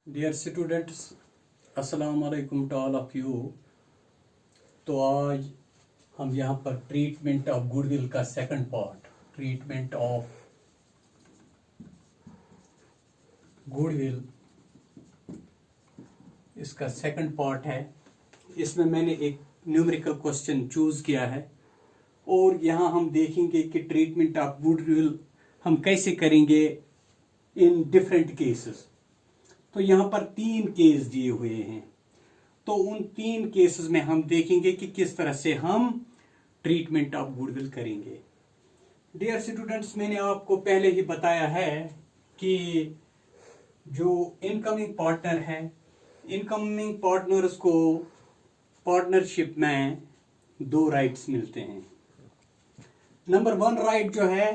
Dear students, अस्सलाम वालेकुम to all of you. तो आज हम यहाँ पर ट्रीटमेंट ऑफ गुडविल का second part, treatment of goodwill, इसका सेकंड पार्ट है। इसमें मैंने एक न्यूमेरिकल क्वेश्चन चूज किया है और यहाँ हम देखेंगे कि ट्रीटमेंट ऑफ गुडविल हम कैसे करेंगे इन डिफरेंट केसेस। तो यहाँ पर 3 केस दिए हुए हैं, तो उन 3 केसेस में हम देखेंगे कि किस तरह से हम ट्रीटमेंट ऑफ गुडविल करेंगे। डियर स्टूडेंट्स, मैंने आपको पहले ही बताया है कि जो इनकमिंग पार्टनर है, इनकमिंग पार्टनर्स को पार्टनरशिप में 2 राइट्स मिलते हैं। नंबर 1 राइट जो है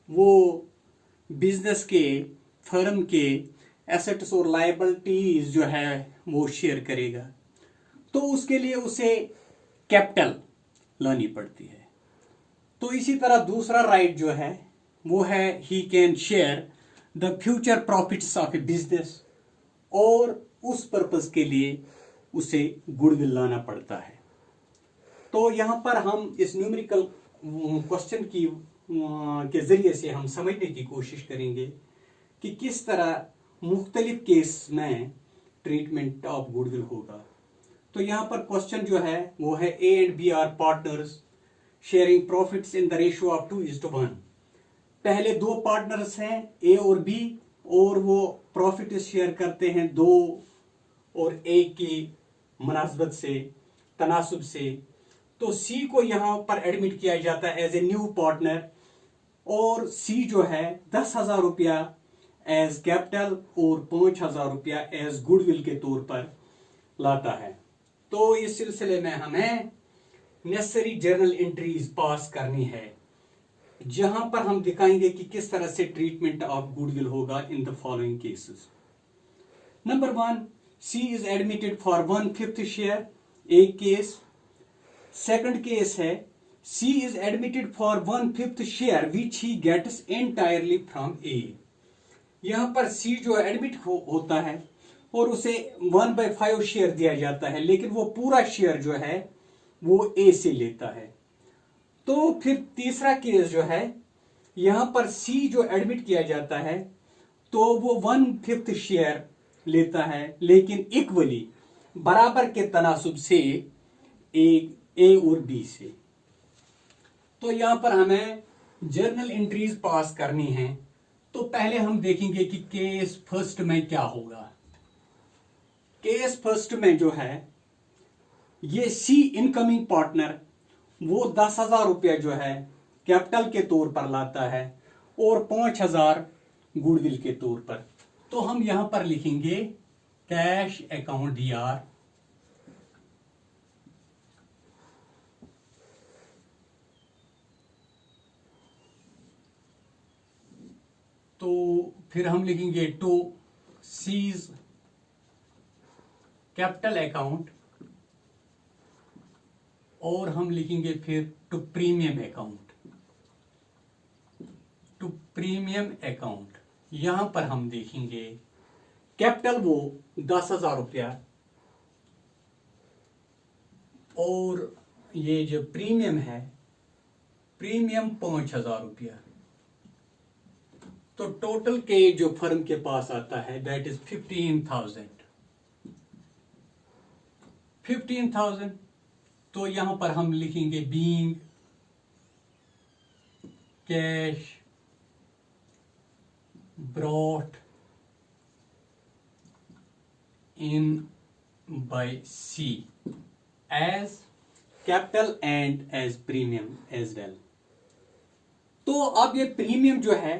वो बिजनेस के, फर्म के एसेट्स और लायबिलिटीज जो है वो शेयर करेगा, तो उसके लिए उसे कैपिटल लानी पड़ती है। तो इसी तरह दूसरा राइट जो है वो है he can share the future profits of A business, और उस पर्पस के लिए उसे गुडविल लाना पड़ता है। तो यहां पर हम इस न्यूमेरिकल क्वेश्चन की के जरिए से हम समझने की कोशिश करेंगे कि किस तरह मुख्तलिफ केस में ट्रीटमेंट ऑफ गुडविल होगा। तो यहाँ पर क्वेश्चन जो है वो है A and B are partners sharing profits in the ratio of 2:1। पहले 2 पार्टनर्स हैं ए और बी, और वो प्रॉफिट शेयर करते हैं 2 और 1 की मुनासबत से, तनासुब से। तो सी को यहाँ पर एडमिट किया जाता है एज ए न्यू पार्टनर, और सी जो है 10,000 रुपया एज कैपिटल और 5,000 रुपया एज गुडविल के तौर पर लाता है। तो इस सिलसिले में हमें नेसेसरी जर्नल एंट्रीज पास करनी है, जहां पर हम दिखाएंगे कि किस तरह से ट्रीटमेंट ऑफ गुडविल होगा in the following cases. Number 1, C is admitted for 1/5 share, एक केस। सेकंड केस है C is admitted for 1/5 share which he gets entirely from A. यहां पर सी जो एडमिट होता है और उसे 1/5 शेयर दिया जाता है, लेकिन वो पूरा शेयर जो है वो ए से लेता है। तो फिर तीसरा केस जो है, यहां पर सी जो एडमिट किया जाता है तो वो 1/5 शेयर लेता है, लेकिन इक्वली बराबर के तनासुब से ए और बी से। तो यहां पर हमें जर्नल एंट्रीज पास करनी है। तो पहले हम देखेंगे कि केस फर्स्ट में क्या होगा। केस फर्स्ट में जो है ये सी इनकमिंग पार्टनर वो 10,000 रुपया जो है कैपिटल के तौर पर लाता है और 5,000 गुडविल के तौर पर। तो हम यहां पर लिखेंगे कैश अकाउंट डीआर, तो फिर हम लिखेंगे टू सीज कैपिटल अकाउंट, और हम लिखेंगे फिर to premium account, to premium account. यहां पर हम देखेंगे कैपिटल वो 10,000 रुपया, और ये जो प्रीमियम है, प्रीमियम 5,000 रुपया। तो टोटल के जो फर्म के पास आता है दैट इज 15,000। तो यहां पर हम लिखेंगे being cash brought in by C as capital and as premium as well. तो अब ये प्रीमियम जो है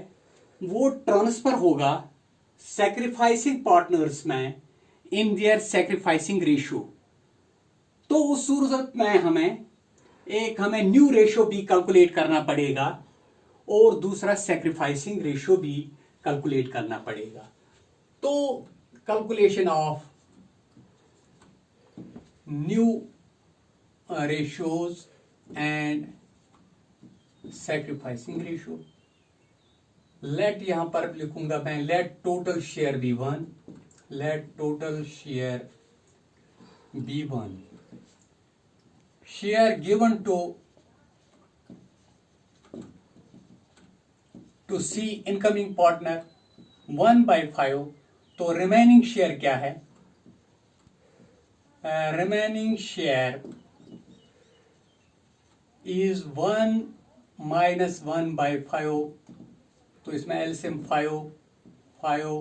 वो ट्रांसफर होगा सैक्रिफाइसिंग पार्टनर्स में इन देयर सैक्रिफाइसिंग रेशियो। तो उस सूरत में हमें न्यू रेशियो भी कैलकुलेट करना पड़ेगा और दूसरा सैक्रिफाइसिंग रेशियो भी कैलकुलेट करना पड़ेगा। तो calculation of new ratios and sacrificing ratio. Let यहां पर लिखूंगा मैं, let total share be 1, let total share be 1. Share given to C incoming partner 1/5. तो remaining share क्या है? Remaining share is 1 minus 1/5. तो इसमें LCM 5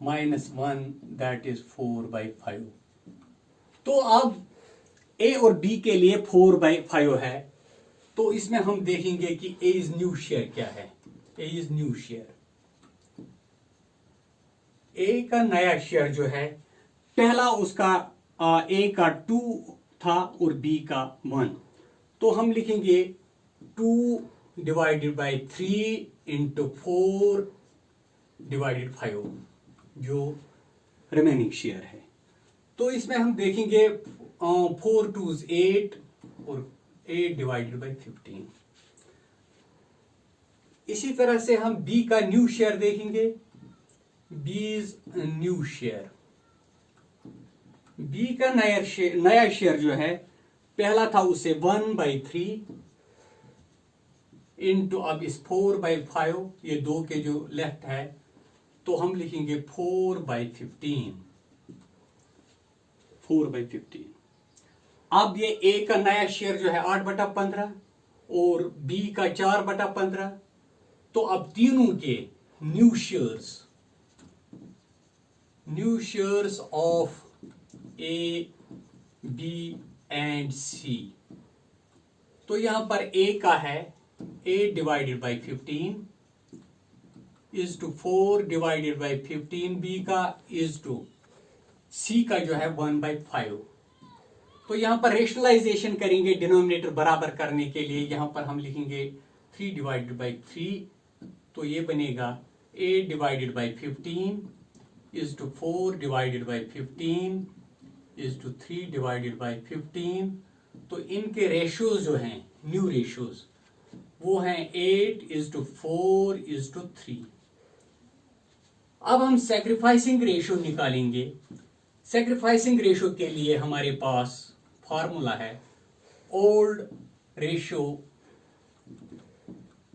minus 1 that is 4/5. तो अब A और B के लिए 4/5 है, तो इसमें हम देखेंगे कि A is new share क्या है. A is new share. A का नया शेयर जो है, पहला उसका A का 2 था और B का 1, तो हम लिखेंगे 2 divided by 3 into 4 divided 5 जो रिमेनिंग शेयर है. तो इसमें हम देखेंगे 4 2s 8 और 8 divided by 15. इसी तरह से हम B का न्यू शेयर देखेंगे. B's न्यू शेयर, B का नया शेयर जो है, पहला था उसे 1/3 इंटू, अब इस 4/5, ये 2 के जो लेफ्ट है, तो हम लिखेंगे 4/15. 4/15. अब ये A का नया शेयर जो है 8/15 और B का 4/15. तो अब तीनों के new shares of A, B and C. तो यहां पर A का है 8 divided by 15 is to 4 divided by 15. B का is to C का जो है 1/5. तो यहां पर रेशनलाइजेशन करेंगे डिनोमिनेटर बराबर करने के लिए. यहां पर हम लिखेंगे 3 divided by 3, तो ये बनेगा 8 divided by 15 is to 4 divided by 15 is to 3 divided by 15. तो इनके रेशियोज जो हैं, न्यू रेशियोज, वो हैं 8 is to 4 is to 3. अब हम सैक्रिफाइसिंग रेशियो निकालेंगे. सैक्रिफाइसिंग रेशियो के लिए हमारे पास फॉर्मूला है old ratio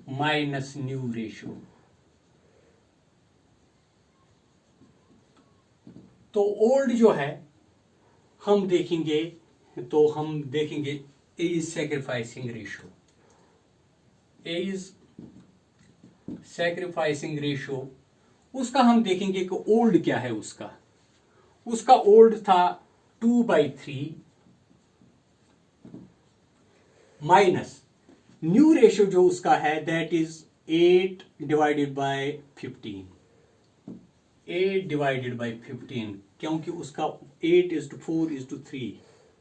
minus new ratio. तो ओल्ड जो है हम देखेंगे, तो हम देखेंगे A is sacrificing ratio. A is sacrificing ratio. उसका हम देखेंगे कि ओल्ड क्या है. उसका ओल्ड था 2/3 माइनस न्यू रेशियो जो उसका है that is 8 divided by 15. 8 divided by 15, क्योंकि उसका 8 is to 4 is to 3,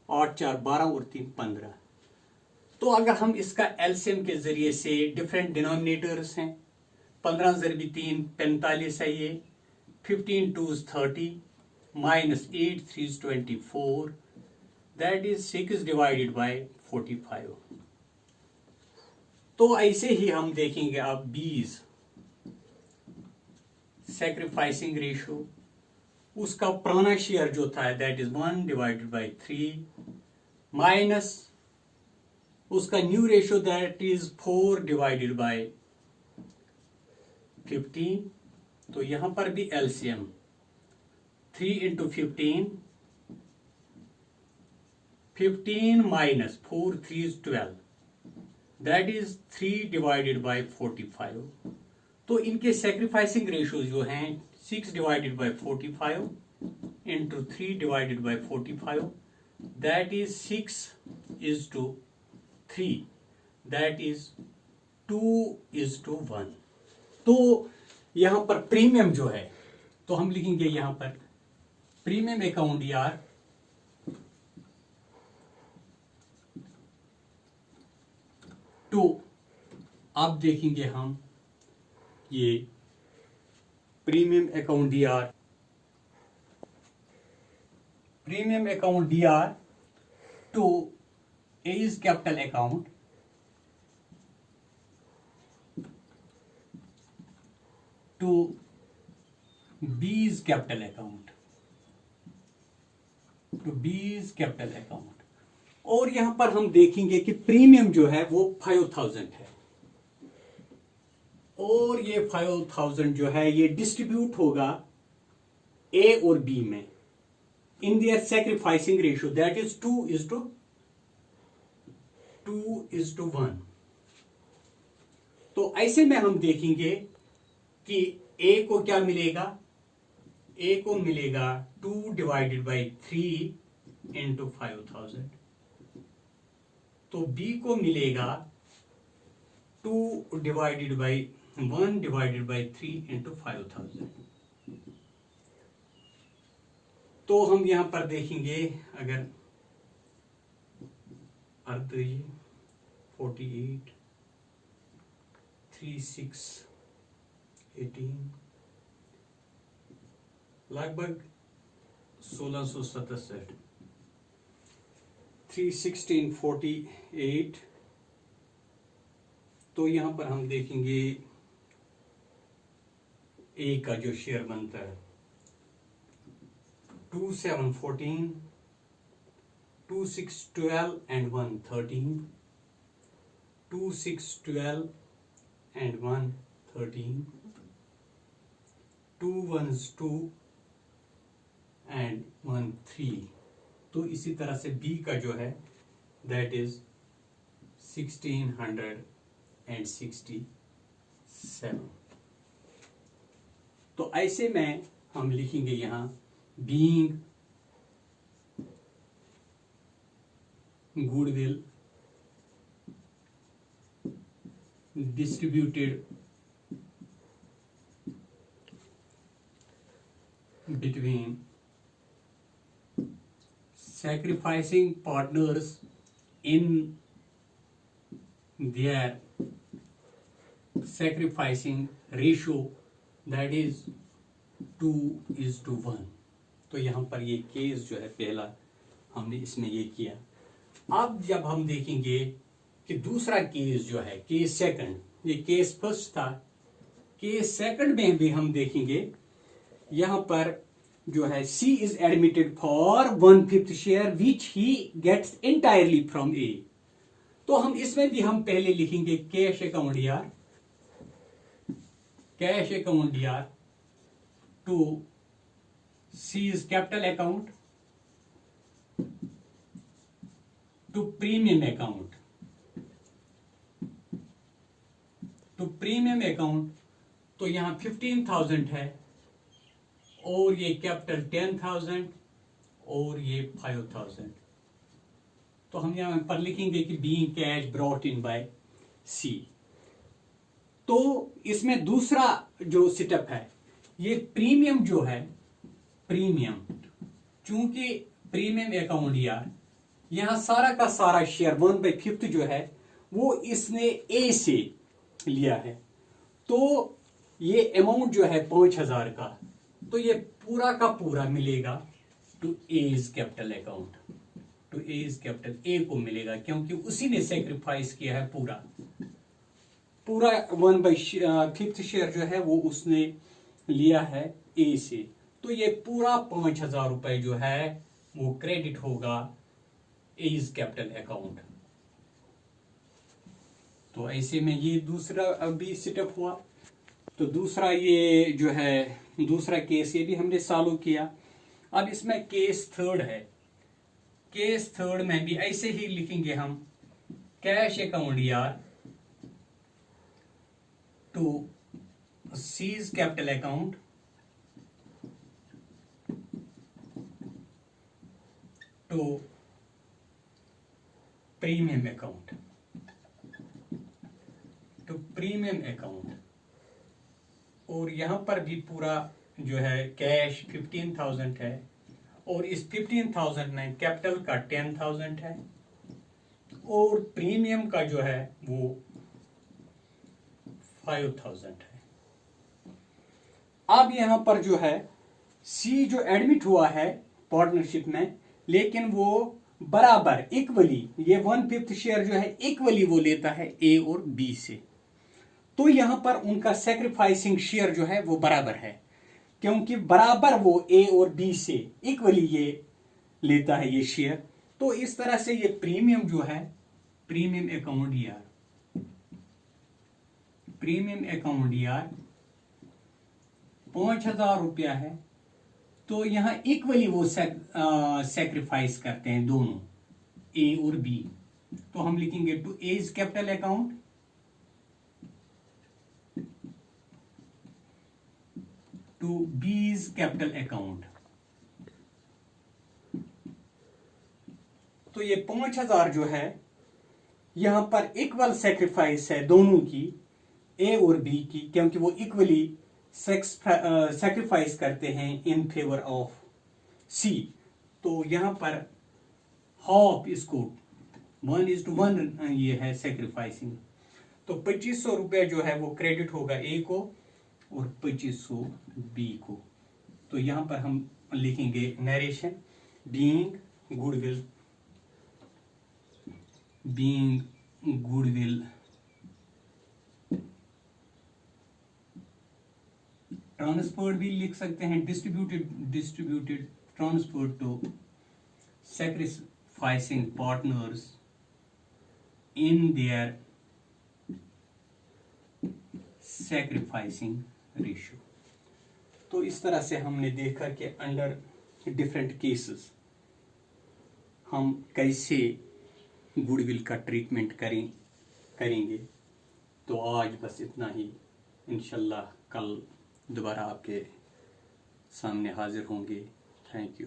8 4 12 और 3 15. तो अगर हम इसका एलसीएम के जरिए से, डिफरेंट डिनोमिनेटर्स हैं, 15 ज़रबी 3 45 है ये, 15 2s 30 minus 8 3s 24, that is 6 divided by 45. तो ऐसे ही हम देखेंगे अब B's सैक्रिफाइसिंग रेशियो. उसका पुराना शेयर जो था that is 1 divided by 3 minus उसका new ratio that is 4 divided by 15. तो यहां पर भी LCM 3 into 15 minus 4 3s 12, that is 3 divided by 45. तो इनके सैक्रिफाइसिंग रेशियो जो हैं 6 divided by 45 into 3 divided by 45, that is 6 is to 3, that is 2 is to 1. तो यहां पर प्रीमियम जो है, तो हम लिखेंगे यहां पर प्रीमियम अकाउंट यार टू. अब देखेंगे हम ये premium account DR to A is capital account to B is capital account. To B's capital account. और यहां पर हम देखेंगे कि प्रीमियम जो है वो 5000 है, और ये 5000 जो है ये डिस्ट्रीब्यूट होगा ए और बी में in their sacrificing ratio, that is 2:1। तो ऐसे में हम देखेंगे कि ए को क्या मिलेगा, ए को मिलेगा 2/3 इंटू 5000, तो बी को मिलेगा 2/1/3 इंटू 5000। तो हम यहां पर देखेंगे अगर अर्थ 48 3 6 18 लगभग 1667 316 48। तो यहां पर हम देखेंगे ए का जो शेयर बनता है 2 7 14 2 6 12 and 1 13 2 6 12 and 1 13 2 1s 2 and 1 3। तो इसी तरह से बी का जो है दैट इज 1667। तो ऐसे में हम लिखेंगे यहां being goodwill distributed between sacrificing partners in their sacrificing ratio, that is 2:1। तो यहाँ पर ये केस जो है पहला हमने इसमें ये किया। अब जब हम देखेंगे कि दूसरा केस जो है केस सेकंड, ये केस फर्स्ट था, केस सेकंड में भी हम देखेंगे यहां पर जो है C is admitted for 1/5 share which he gets entirely from A. तो हम इसमें भी हम पहले लिखेंगे कैश अकाउंट यार, कैश अकाउंट यार to C's capital account to premium account, तो प्रीमियम अकाउंट तो यहां 15,000 है और ये कैपिटल 10,000 और ये 5,000। तो हम यहां पर लिखेंगे कि being cash brought in by C. तो इसमें दूसरा जो सेटअप है ये प्रीमियम जो है, प्रीमियम चूंकि प्रीमियम अकाउंट यार यहां सारा का सारा शेयर 1/5 जो है वो इसने ए से लिया है, तो ये अमाउंट जो है 5,000 का, तो ये पूरा का पूरा मिलेगा to A's capital account, to A's capital A को मिलेगा क्योंकि उसी ने सेक्रीफाइस किया है पूरा 1/5 शेयर जो है वो उसने लिया है ए से। तो ये पूरा 5,000 रुपए जो है वो क्रेडिट होगा एज कैपिटल अकाउंट। तो ऐसे में ये दूसरा अभी सेटअप हुआ। तो दूसरा ये जो है दूसरा केस ये भी हमने सॉल्व किया। अब इसमें केस थर्ड है, केस थर्ड में भी ऐसे ही लिखेंगे हम कैश अकाउंट यार to C's capital account to premium account, to premium account. और यहां पर भी पूरा जो है कैश 15,000 है और इस 15,000 में कैपिटल का 10,000 है और प्रीमियम का जो है वो 5,000 है। अब यहां पर जो है सी जो एडमिट हुआ है पार्टनरशिप में, लेकिन वो बराबर इक्वली ये 1/5 शेयर जो है इक्वली वो लेता है ए और बी से। तो यहां पर उनका सेक्रीफाइसिंग शेयर जो है वो बराबर है क्योंकि बराबर वो ए और बी से इक्वली ये लेता है ये शेयर। तो इस तरह से ये प्रीमियम जो है, प्रीमियम अकाउंट यार, प्रीमियम अकाउंट यार 5,000 रुपया है। तो यहां इक्वली वो सेक्रीफाइस करते हैं दोनों, ए और बी। तो हम लिखेंगे to A's capital account, to B's capital account. तो ये 5,000 जो है यहां पर इक्वल सेक्रीफाइस है दोनों की, ए और बी की, क्योंकि वो इक्वली सेक्रीफाइस करते हैं इन फेवर ऑफ सी। तो यहां पर हाफ इसको 1:1 ये है सेक्रीफाइसिंग। तो 2,500 रुपया जो है वो क्रेडिट होगा ए को और 2,500 बी को। तो यहां पर हम लिखेंगे narration, being goodwill, being goodwill transferred भी लिख सकते हैं, distributed transferred to sacrificing partners in their sacrificing ratio। तो इस तरह से हमने देखा कि अंडर डिफरेंट केसेस हम कैसे गुडविल का ट्रीटमेंट करेंगे। तो आज बस इतना ही, इंशाल्लाह कल दोबारा आपके सामने हाजिर होंगे। Thank you.